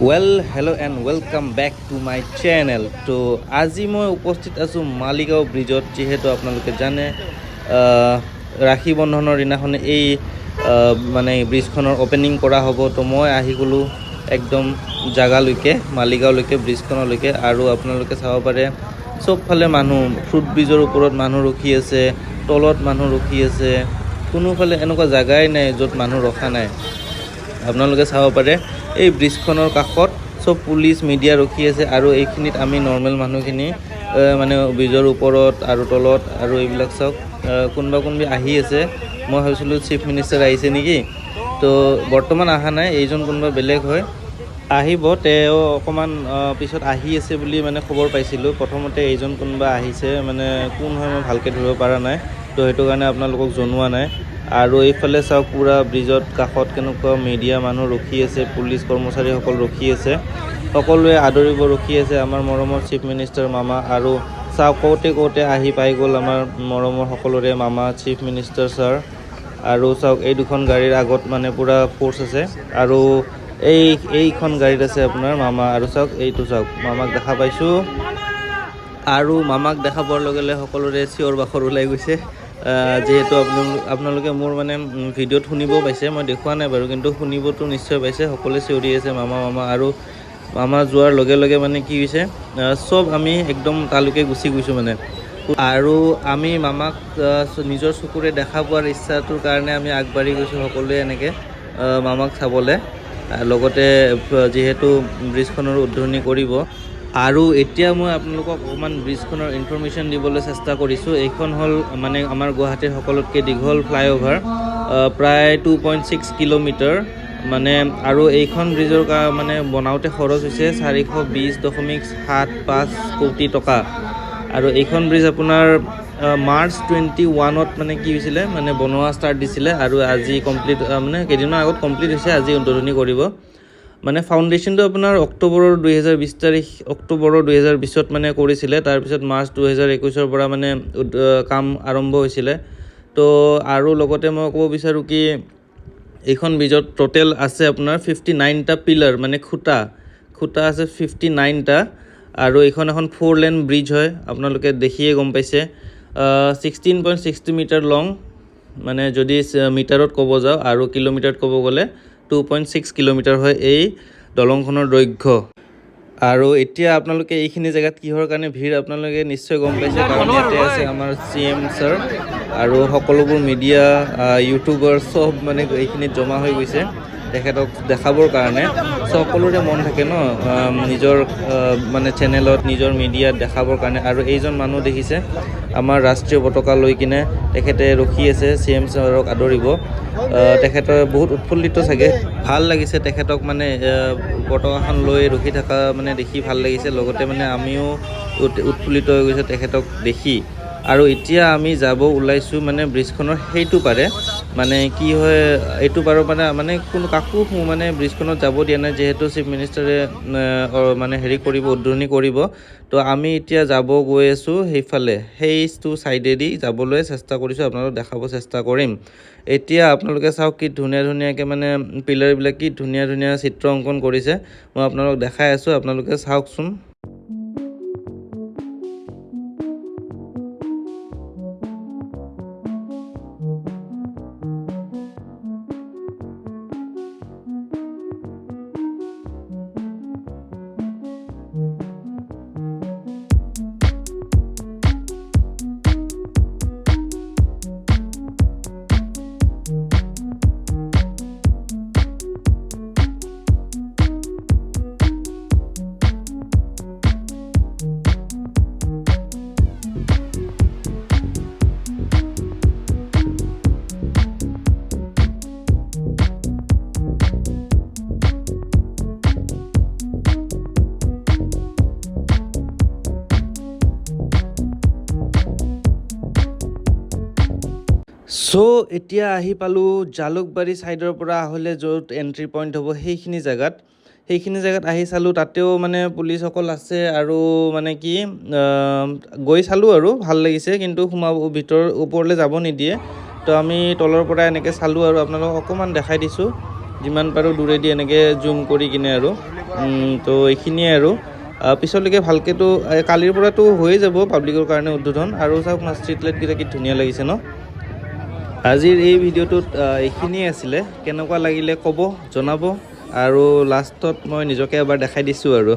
Hello and welcome back to my channel. তো আজি মই উপস্থিত আছো মালিগাঁও ব্ৰিজত যেহেতু আপোনালোকে জানে ৰাখি বন্ধনৰ দিনাখন এই মানে ব্ৰিজখনৰ ওপেনিং কৰা হ'ব তো মই আহি গলো একদম জাগালৈকে মালিগাঁওলৈকে ব্ৰিজখনলৈকে আৰু আপোনালোকে চাব পাৰে সবফালে মানুহ ফ্ৰুট ব্ৰিজৰ ওপৰত মানুহ ৰখি আছে তলত মানুহ ৰখি আছে কোনোফালে এনেকুৱা জাগাই নাই য'ত মানুহ ৰখা নাই আপোনালোকে চাব পাৰে এই ব্ৰিজখনৰ কাষত সব পুলিচ মিডিয়া ৰখি আছে আৰু এইখিনিত আমি নৰ্মেল মানুহখিনি মানে ব্ৰিজৰ ওপৰত আৰু তলত আৰু এইবিলাক সব কোনবা আহি আছে মই ভাবিছিলোঁ চিফ মিনিষ্টাৰ আহিছে নেকি তো বৰ্তমান অহা নাই এইজন কোনবা বেলেগ হয় আহিব তেওঁ অকমান পিছত আহি আছে বুলি মানে খবৰ পাইছিলোঁ প্ৰথমতে এইজন কোনবা আহিছে মানে কোন হয় মই ভালকৈ ধৰিব পৰা নাই তো সেইটো কাৰণে আপোনালোকক জনোৱা নাই আৰু এইফালে চাওক পুৰা ব্ৰিজত কাষত কেনেকুৱা মিডিয়া মানুহ ৰখি আছে পুলিচ কৰ্মচাৰীসকল ৰখি আছে সকলোৱে আদৰিব ৰখি আছে আমাৰ মৰমৰ চিফ মিনিষ্টাৰ মামা আৰু চাওক কওঁতে আহি পাই গ'ল আমাৰ মৰমৰ সকলোৰে মামা চিফ মিনিষ্টাৰ ছাৰ আৰু চাওক এই দুখন গাড়ীৰ আগত মানে পুৰা ফ'ৰ্চ আছে আৰু এইখন গাড়ীত আছে আপোনাৰ মামা আৰু চাওক এইটো চাওক মামাক দেখা পাইছোঁ আৰু মামাক দেখা পোৱাৰ লগে লগে সকলোৰে চিঞৰ বাখৰ ওলাই গৈছে যেহেতু আপোনালোকে মোৰ মানে ভিডিঅ'ত শুনিব পাইছে মই দেখুৱা নাই বাৰু কিন্তু শুনিবতো নিশ্চয় পাইছে সকলোৱে চিঞৰি আছে মামা আৰু মামা যোৱাৰ লগে লগে মানে কি হৈছে সব আমি একদম তালৈকে গুচি গৈছোঁ মানে আৰু আমি মামাক নিজৰ চকুৰে দেখা পোৱাৰ ইচ্ছাটোৰ কাৰণে আমি আগবাঢ়ি গৈছোঁ সকলোৱে এনেকৈ মামাক চাবলৈ লগতে যিহেতু ব্ৰিজখনৰ উদ্বোধনী কৰিব আৰু এতিয়া মই আপোনালোকক অকণমান ব্ৰিজখনৰ ইনফৰমেশ্যন দিবলৈ চেষ্টা কৰিছোঁ এইখন হ'ল মানে আমাৰ গুৱাহাটীৰ সকলোতকৈ দীঘল ফ্লাইঅভাৰ প্ৰায় 2.6 কিলোমিটাৰ মানে আৰু এইখন ব্ৰিজৰ মানে বনাওঁতে খৰচ হৈছে 420.75 কোটি টকা আৰু এইখন ব্ৰিজ আপোনাৰ মাৰ্চ 21ত মানে কি হৈছিলে মানে বনোৱা ষ্টাৰ্ট দিছিলে আৰু আজি কমপ্লিট মানে কেইদিনমান আগত কমপ্লিট হৈছে আজি উদ্বোধনী কৰিব মানে ফাউণ্ডেশ্যনটো আপোনাৰ অক্টোবৰৰ 2020ত মানে কৰিছিলে তাৰপিছত মাৰ্চ 2021ৰ পৰা মানে কাম আৰম্ভ হৈছিলে তো আৰু লগতে মই ক'ব বিচাৰোঁ কি এইখন ব্ৰিজত টোটেল আছে আপোনাৰ 59টা পিলাৰ মানে খুঁটা আছে 59টা আৰু এইখন এখন 4 লেন ব্ৰিজ হয় আপোনালোকে দেখিয়ে গম পাইছে 16.60 মিটাৰ লং মানে যদি মিটাৰত ক'ব যাওঁ আৰু কিলোমিটাৰত ক'ব গ'লে 2.6 কিলোমিটাৰ হয় এই দলংখনৰ দৈৰ্ঘ্য আৰু এতিয়া আপোনালোকে এইখিনি জেগাত কিহৰ কাৰণে ভিৰ আপোনালোকে নিশ্চয় গম পাইছে কাৰণ ইয়াতে আছে আমাৰ CM ছাৰ আৰু সকলোবোৰ মিডিয়া ইউটিউবাৰ সব মানে এইখিনিত জমা হৈ গৈছে তেখেতক দেখাবৰ কাৰণে সকলোৰে মন থাকে ন নিজৰ মানে চেনেলত নিজৰ মিডিয়াত দেখাবৰ কাৰণে আৰু এইজন মানুহ দেখিছে আমাৰ ৰাষ্ট্ৰীয় পতাকা লৈ কিনে তেখেতে ৰখি আছে CM ছাৰক আদৰিব তেখেতে বহুত উৎফুল্লিত চাগে ভাল লাগিছে তেখেতক মানে পতাকাখন লৈ ৰখি থকা মানে দেখি ভাল লাগিছে লগতে মানে আমিও উৎফুল্লিত হৈ গৈছে তেখেতক দেখি আৰু এতিয়া আমি যাব ওলাইছোঁ মানে ব্ৰিজখনৰ সেইটো পাৰে মানে কি হয় এইটো পাৰৰ মানে কোনো কাকো মানে ব্ৰিজখনত যাব দিয়া নাই যিহেতু চিফ মিনিষ্টাৰে মানে হেৰি কৰিব উদ্বোধনী কৰিব তো আমি এতিয়া যাব গৈ আছোঁ সেইফালে সেইটো ছাইডেদি যাবলৈ চেষ্টা কৰিছোঁ আপোনালোকক দেখাব চেষ্টা কৰিম এতিয়া আপোনালোকে চাওক কি ধুনীয়াকৈ মানে পিলাৰবিলাক কি ধুনীয়া চিত্ৰ অংকন কৰিছে মই আপোনালোকক দেখাই আছোঁ আপোনালোকে চাওকচোন এতিয়া আহি পালোঁ জালুকবাৰী ছাইডৰ পৰা আহিলে য'ত এণ্ট্ৰি পইণ্ট হ'ব সেইখিনি জেগাত আহি চালোঁ তাতেও মানে পুলিচসকল আছে আৰু মানে কি গৈ চালোঁ আৰু ভাল লাগিছে কিন্তু ভিতৰ ওপৰলৈ যাব নিদিয়ে তো আমি তলৰ পৰা এনেকৈ চালোঁ আৰু আপোনালোকক অকণমান দেখাই দিছোঁ যিমান পাৰোঁ দূৰেদি এনেকৈ জুম কৰি কিনে আৰু তো এইখিনিয়ে আৰু পিছলৈকে ভালকৈতো কালিৰ পৰাতো হৈয়ে যাব পাব্লিকৰ কাৰণে উদ্বোধন আৰু চাওক না ষ্ট্ৰীট লাইটকেইটা কি ধুনীয়া লাগিছে ন আজিৰ এই ভিডিঅ'টোত এইখিনিয়ে আছিলে কেনেকুৱা লাগিলে ক'ব জনাব আৰু লাষ্টত মই নিজকে এবাৰ দেখাই দিছোঁ আৰু